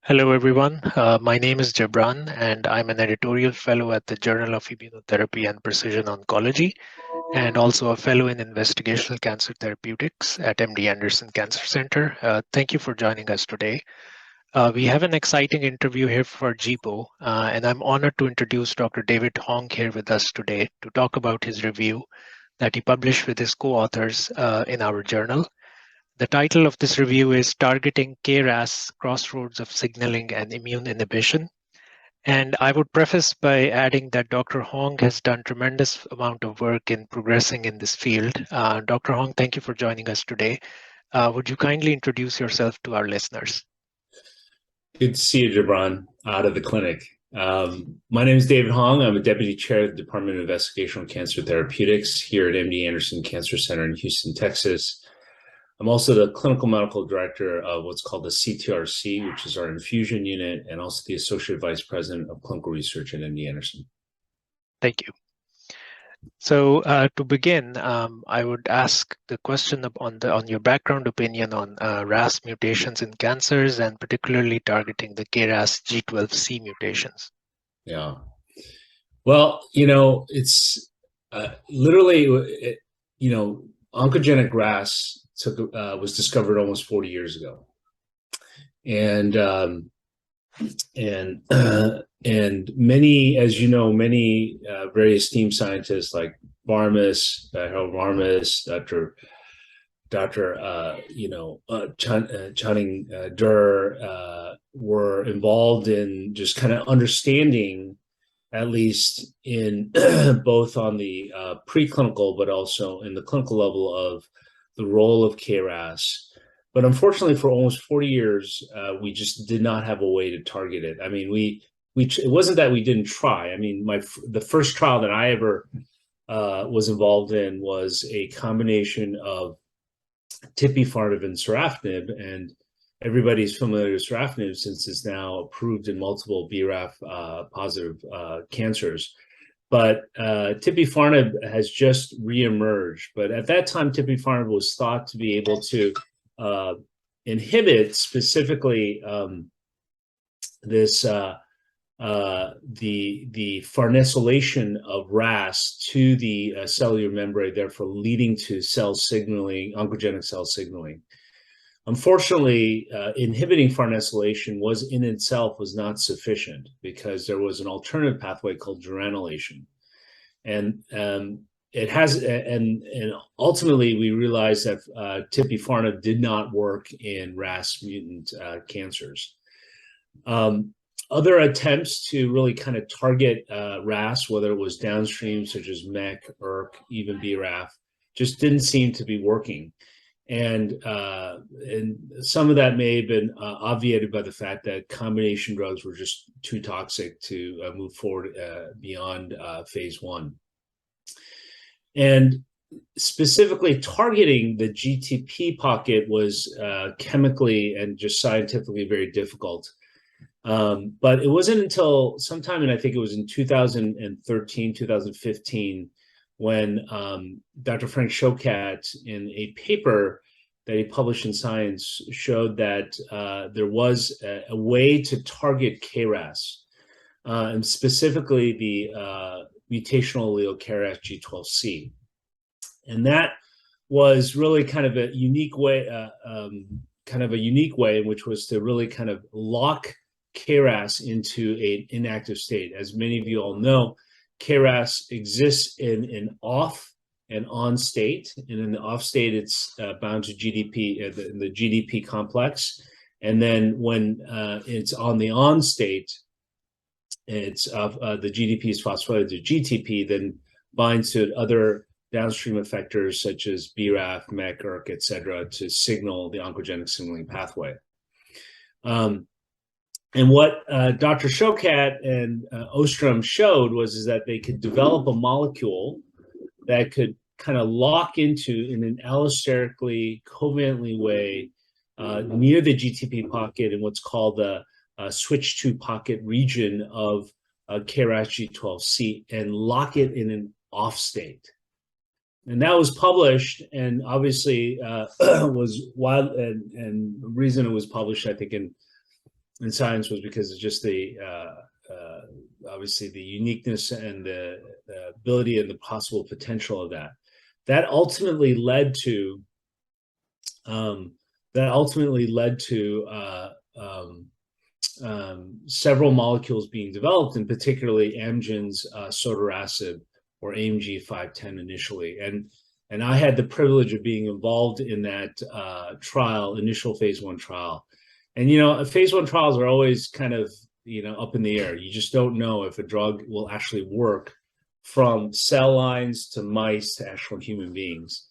Hello, everyone. My name is Jibran, and I'm an editorial fellow at the Journal of Immunotherapy and Precision Oncology, and also a fellow in investigational cancer therapeutics at MD Anderson Cancer Center. Thank you for joining us today. We have an exciting interview here for JIPO, and I'm honored to introduce Dr. David Hong here with us today to talk about his review that he published with his co-authors in our journal. The title of this review is Targeting KRAS, Crossroads of Signaling and Immune Inhibition. And I would preface by adding that Dr. Hong has done tremendous amount of work in progressing in this field. Dr. Hong, thank you for joining us today. Would you kindly introduce yourself to our listeners? Good to see you, Jibran, out of the clinic. My name is David Hong. I'm a deputy chair of the Department of Investigational Cancer Therapeutics here at MD Anderson Cancer Center in Houston, Texas. I'm also the clinical medical director of what's called the CTRC, which is our infusion unit, and also the associate vice president of clinical research at MD Anderson. Thank you. So to begin, I would ask the question on your background opinion on RAS mutations in cancers and particularly targeting the KRAS G12C mutations. Yeah. Well, it's literally, oncogenic RAS was discovered almost 40 years ago, and many, as you know, many very esteemed scientists like Harold Varmus, Dr. Channing Durr were involved in just kind of understanding, at least in both on the preclinical, but also in the clinical level of the role of KRAS. But unfortunately, for almost 40 years, we just did not have a way to target it. I mean, it wasn't that we didn't try. I mean, the first trial that I ever was involved in was a combination of tipifarnib and sorafenib, and everybody's familiar with sorafenib since it's now approved in multiple BRAF positive cancers. But tipifarnib has just reemerged. But at that time, tipifarnib was thought to be able to inhibit specifically the farnesylation of RAS to the cellular membrane, therefore leading to cell signaling, oncogenic cell signaling. Unfortunately, inhibiting farnesylation in itself was not sufficient because there was an alternative pathway called granulation, and ultimately we realized that tipifarnib did not work in RAS mutant cancers. Other attempts to really kind of target RAS, whether it was downstream such as MEK, ERK, even BRAF, just didn't seem to be working. And some of that may have been obviated by the fact that combination drugs were just too toxic to move forward beyond phase 1. And specifically targeting the GTP pocket was chemically and just scientifically very difficult. But it wasn't until sometime, and I think it was in 2013, 2015, when Dr. Frank Shokat, in a paper that he published in Science, showed that there was a way to target KRAS, and specifically the mutational allele KRAS G12C. And that was really kind of a unique way, in which was to really kind of lock KRAS into an inactive state. As many of you all know, KRAS exists in an off and on state, and in the off state, it's bound to GDP, the GDP complex, and then when it's on the on state, it's the GDP is phosphorylated to GTP, then binds to other downstream effectors such as BRAF, MEK, ERK, et cetera, to signal the oncogenic signaling pathway. And what Dr. Shokat and Ostrom showed is that they could develop a molecule that could kind of lock into, in an allosterically, covalently way, near the GTP pocket in what's called the switch to pocket region of KRAS G12C, and lock it in an off state. And that was published, and obviously was wild. And the reason it was published, I think, in in science was because of just the obviously the uniqueness and the ability and the possible potential of that. That ultimately led to several molecules being developed, and particularly Amgen's sotorasib, or AMG 510 initially. And I had the privilege of being involved in that trial, initial phase 1 trial. And, you know, phase 1 trials are always kind of, you know, up in the air. You just don't know if a drug will actually work from cell lines to mice to actual human beings.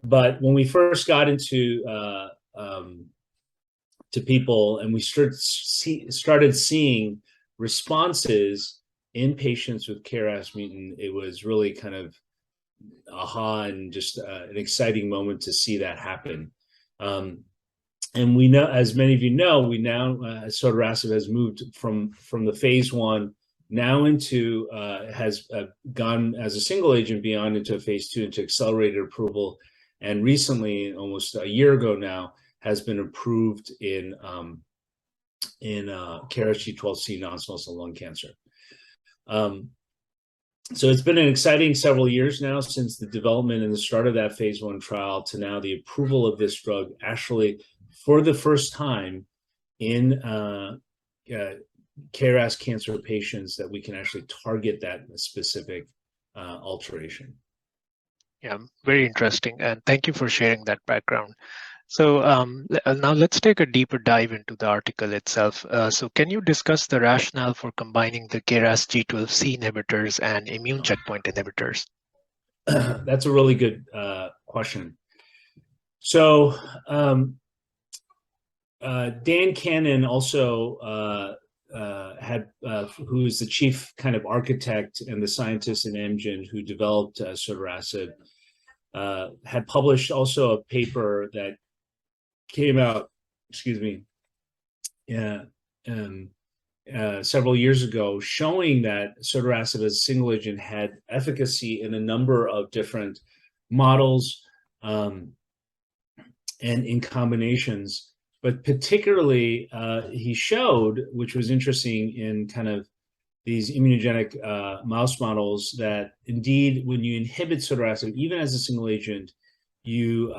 But when we first got into to people, and we started seeing responses in patients with KRAS mutant, it was really kind of aha, and just an exciting moment to see that happen. And we know, as many of you know, we now sotorasib has moved from the phase 1 now into has gone as a single agent beyond into a phase 2 into accelerated approval, and recently, almost a year ago now, has been approved in KRAS G12C non-small cell lung cancer. So it's been an exciting several years now since the development and the start of that phase 1 trial to now the approval of this drug, actually for the first time in KRAS cancer patients, that we can actually target that specific alteration. Yeah, very interesting. And thank you for sharing that background. So now let's take a deeper dive into the article itself. So can you discuss the rationale for combining the KRAS G12C inhibitors and immune checkpoint inhibitors? That's a really good question. So Dan Cannon also who is the chief kind of architect and the scientist in Amgen who developed sotorasib, had published also a paper that came out, several years ago, showing that sotorasib as a single agent had efficacy in a number of different models and in combinations. But particularly, he showed, which was interesting in kind of these immunogenic mouse models, that indeed, when you inhibit sotorasib, even as a single agent, you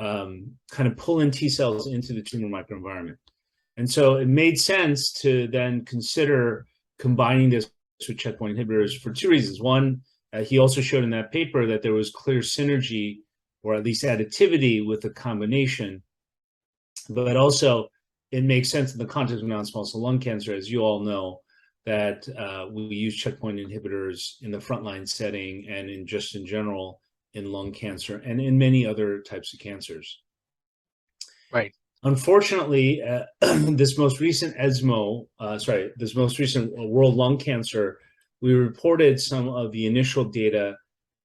kind of pull in T cells into the tumor microenvironment. And so it made sense to then consider combining this with checkpoint inhibitors for two reasons. One, he also showed in that paper that there was clear synergy, or at least additivity, with the combination. But also, it makes sense in the context of non-small cell lung cancer, as you all know, that we use checkpoint inhibitors in the frontline setting and in general in lung cancer and in many other types of cancers. Right. Unfortunately, this most recent World Lung Cancer, we reported some of the initial data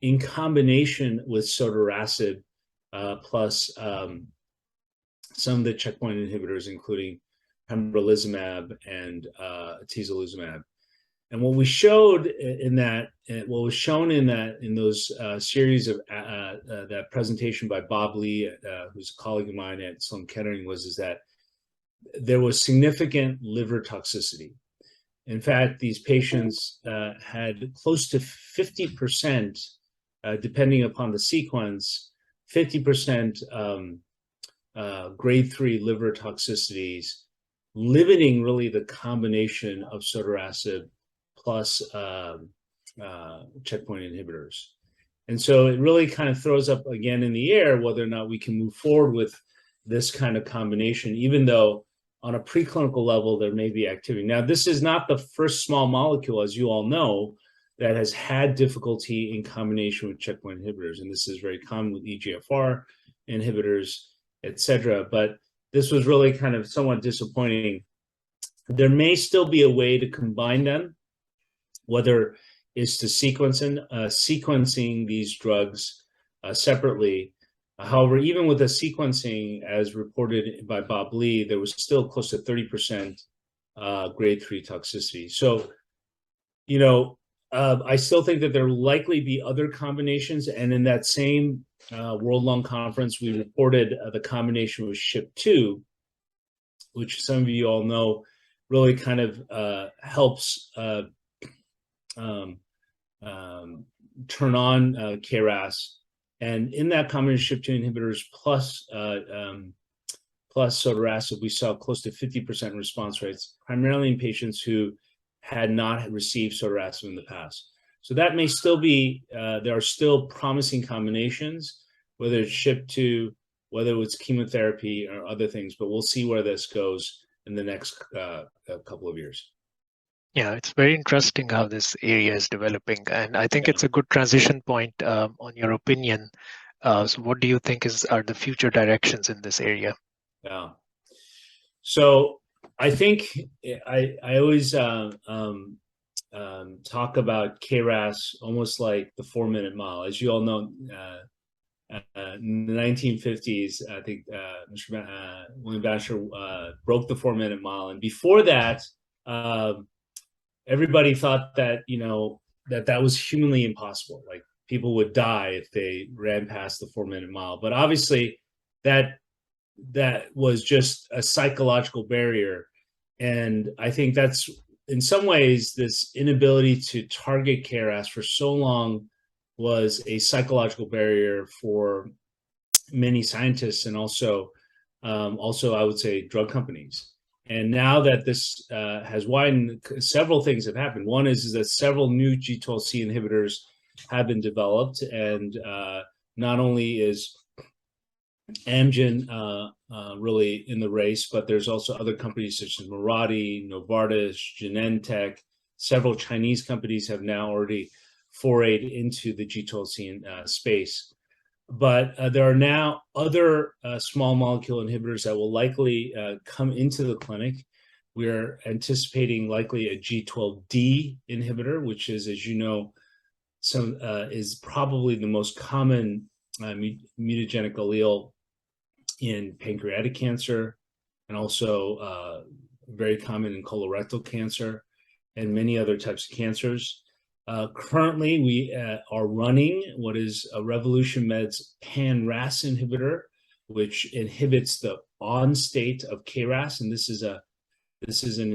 in combination with sotorasib plus some of the checkpoint inhibitors, including pembrolizumab and atezolizumab. And what we showed in that, what was shown in those series of that presentation by Bob Lee, who's a colleague of mine at Sloan Kettering, is that there was significant liver toxicity. In fact, these patients had close to 50%, depending upon the sequence, 50% grade 3 liver toxicities, limiting really the combination of sotorasib plus checkpoint inhibitors. And so it really kind of throws up again in the air whether or not we can move forward with this kind of combination, even though on a preclinical level there may be activity. Now, this is not the first small molecule, as you all know, that has had difficulty in combination with checkpoint inhibitors. And this is very common with EGFR inhibitors, et cetera. But this was really kind of somewhat disappointing. There may still be a way to combine them, whether it's to sequencing these drugs separately. However, even with the sequencing, as reported by Bob Lee, there was still close to 30% grade 3 toxicity. So, you know, I still think that there will likely be other combinations. And in that same World Lung Conference, we reported the combination with SHP2, which some of you all know really kind of helps turn on KRAS. And in that combination SHP2 inhibitors plus sotorasib, we saw close to 50% response rates, primarily in patients who had not received sotorasib in the past. So that may still be, there are still promising combinations, whether it's SHP2, whether it's chemotherapy or other things, but we'll see where this goes in the next couple of years. Yeah, it's very interesting how this area is developing, and I think it's a good transition point on your opinion. So what do you think are the future directions in this area? Yeah. So I think I always talk about KRAS almost like the 4-minute mile. As you all know, in the 1950s, I think William Bannister broke the 4-minute mile, and before that, everybody thought that that was humanly impossible. Like people would die if they ran past the 4-minute mile. But obviously, that was just a psychological barrier, and I think that's in some ways this inability to target KRAS for so long was a psychological barrier for many scientists and also I would say drug companies. And now that this has widened, several things have happened. One is that several new G12C inhibitors have been developed, and not only is Amgen really in the race, but there's also other companies such as Mirati, Novartis, Genentech. Several Chinese companies have now already forayed into the G12C space. But there are now other small molecule inhibitors that will likely come into the clinic. We're anticipating likely a G12D inhibitor, which is, as you know, is probably the most common mutagenic allele in pancreatic cancer, and also very common in colorectal cancer and many other types of cancers. Currently, we are running what is a Revolution Med's pan-RAS inhibitor, which inhibits the on state of KRAS, and this is an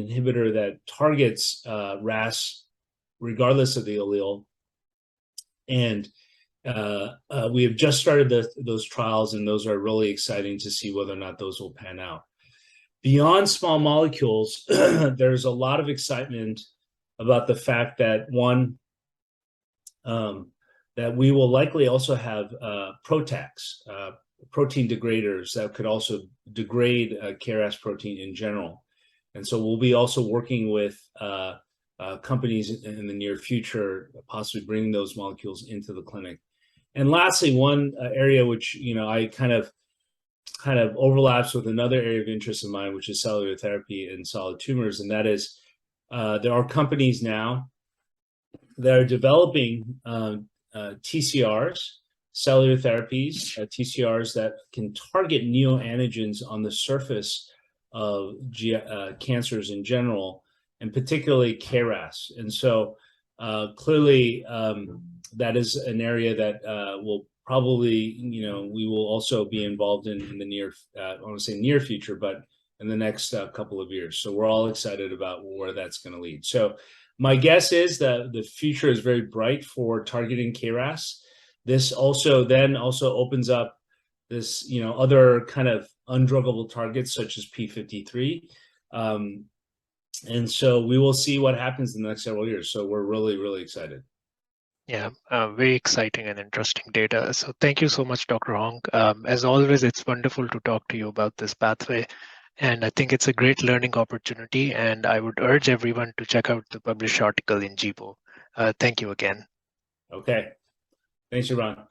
inhibitor that targets RAS regardless of the allele. And we have just started those trials, and those are really exciting to see whether or not those will pan out. Beyond small molecules, there's a lot of excitement about the fact that that we will likely also have PROTACs, protein degraders that could also degrade KRAS protein in general. And so we'll be also working with companies in the near future, possibly bringing those molecules into the clinic. And lastly, one area which I kind of overlaps with another area of interest of mine, which is cellular therapy in solid tumors, and that is there are companies now that are developing TCRs, cellular therapies, TCRs that can target neoantigens on the surface of cancers in general, and particularly KRAS. And so clearly that is an area that will probably, we will also be involved in the near, I want to say near future, but in the next couple of years. So we're all excited about where that's going to lead. So my guess is that the future is very bright for targeting KRAS. This also opens up this, other kind of undruggable targets such as P53. And so we will see what happens in the next several years. So we're really, really excited. Yeah, very exciting and interesting data. So thank you so much, Dr. Hong. As always, it's wonderful to talk to you about this pathway. And I think it's a great learning opportunity. And I would urge everyone to check out the published article in JIPO. Thank you again. Okay. Thanks, Jibran.